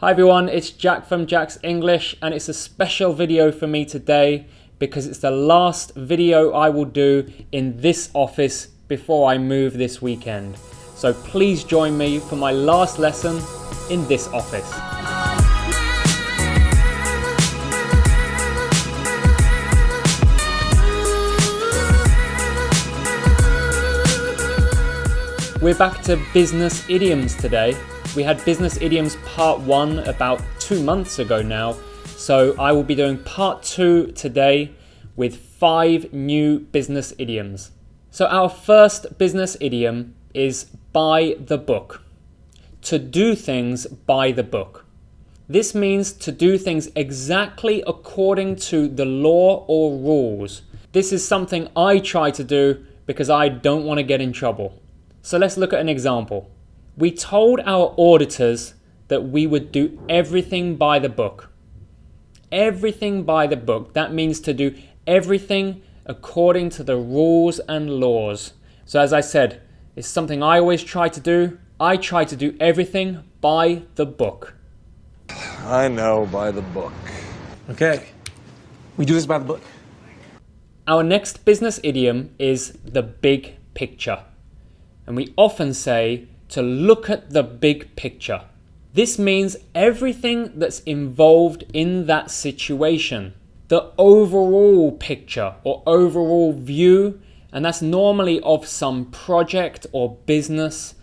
Hi everyone, it's Jack from Jack's English, and it's a special video for me today because it's the last video I will do in this office before I move this weekend. So please join me for my last lesson in this office. We're back to business idioms today. We had business idioms part 1 about 2 months ago now, so I will be doing part 2 today with 5 new business idioms. So our first business idiom is by the book. To do things by the book. This means to do things exactly according to the law or rules. This is something I try to do because I don't want to get in trouble. So let's look at an example. We told our auditors that we would do everything by the book. Everything by the book. That means to do everything according to the rules and laws. So as I said, it's something I always try to do. I try to do everything by the book. I know, by the book. Okay, we do this by the book. Our next business idiom is the big picture. And we often say to look at the big picture. This means everything that's involved in that situation. The overall picture or overall view, and that's normally of some project or business.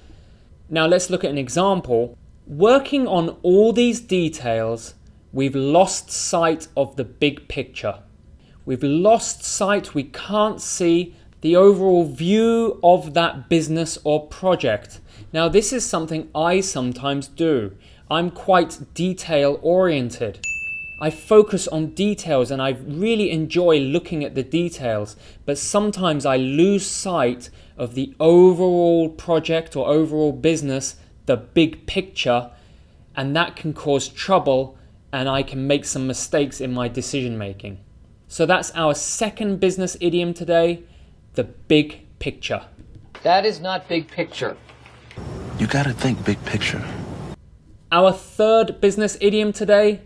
Now let's look at an example. Working on all these details, we've lost sight of the big picture. We've lost sight, we can't see the overall view of that business or project. Now this is something I sometimes do. I'm quite detail oriented. I focus on details and I really enjoy looking at the details, but sometimes I lose sight of the overall project or overall business, the big picture, and that can cause trouble and I can make some mistakes in my decision making. So that's our second business idiom today, the big picture. That is not big picture. You gotta think big picture. Our third business idiom today,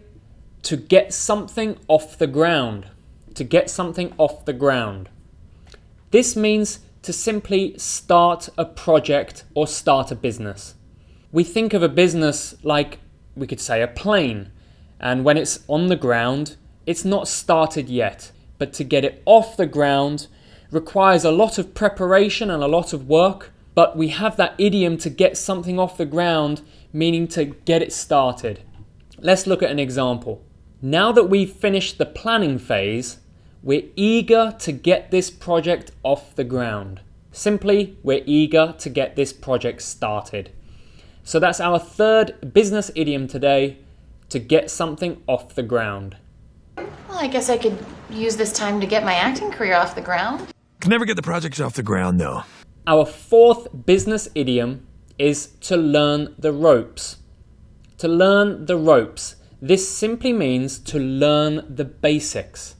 to get something off the ground. To get something off the ground. This means to simply start a project or start a business. We think of a business like, we could say, a plane. And when it's on the ground, it's not started yet. But to get it off the ground requires a lot of preparation and a lot of work. But we have that idiom to get something off the ground, meaning to get it started. Let's look at an example. Now that we've finished the planning phase, we're eager to get this project off the ground. Simply, we're eager to get this project started. So that's our third business idiom today, to get something off the ground. Well, I guess I could use this time to get my acting career off the ground. Can never get the project off the ground though. Our fourth business idiom is to learn the ropes. To learn the ropes. This simply means to learn the basics.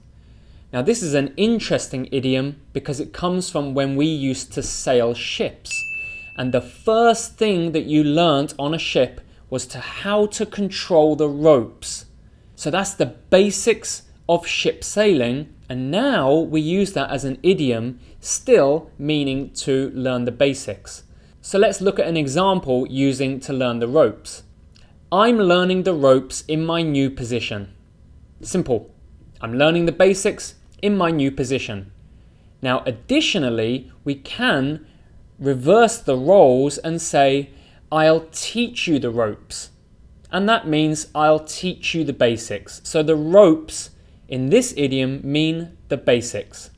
Now this is an interesting idiom because it comes from when we used to sail ships. And the first thing that you learnt on a ship was to how to control the ropes. So that's the basics of ship sailing, and now we use that as an idiom, still meaning to learn the basics. So let's look at an example using to learn the ropes. I'm learning the ropes in my new position. Simple. I'm learning the basics in my new position. Now additionally, we can reverse the roles and say, I'll teach you the ropes. And that means I'll teach you the basics. So the ropes in this idiom mean the basics.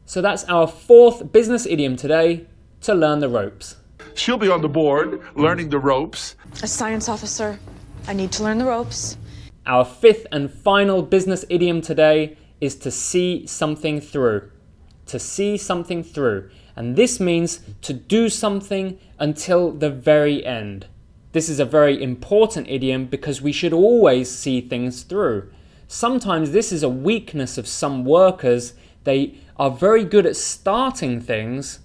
So that's our fourth business idiom today, to learn the ropes. She'll be on the board, learning the ropes. A science officer. I need to learn the ropes. Our fifth and final business idiom today is to see something through. To see something through. And this means to do something until the very end. This is a very important idiom because we should always see things through. Sometimes this is a weakness of some workers. They are very good at starting things,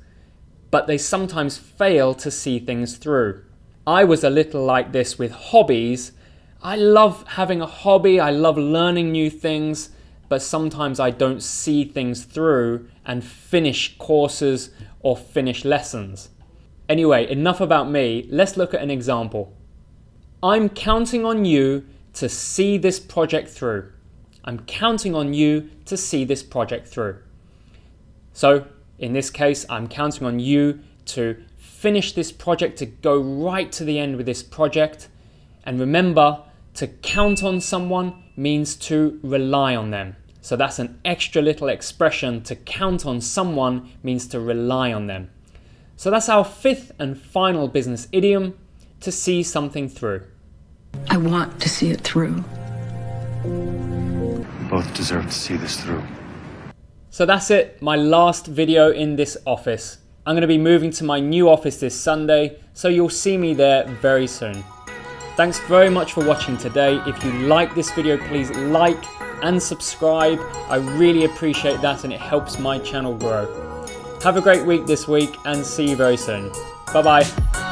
but they sometimes fail to see things through. I was a little like this with hobbies. I love having a hobby, I love learning new things, but sometimes I don't see things through and finish courses or finish lessons. Anyway, enough about me. Let's look at an example. I'm counting on you to see this project through. I'm counting on you to see this project through. So in this case, I'm counting on you to finish this project, to go right to the end with this project. And remember, to count on someone means to rely on them. So that's an extra little expression. To count on someone means to rely on them. So that's our fifth and final business idiom, to see something through. I want to see it through. We both deserve to see this through. So that's it, my last video in this office. I'm going to be moving to my new office this Sunday, so you'll see me there very soon. Thanks very much for watching today. If you like this video, please like and subscribe. I really appreciate that and it helps my channel grow. Have a great week this week and see you very soon. Bye bye.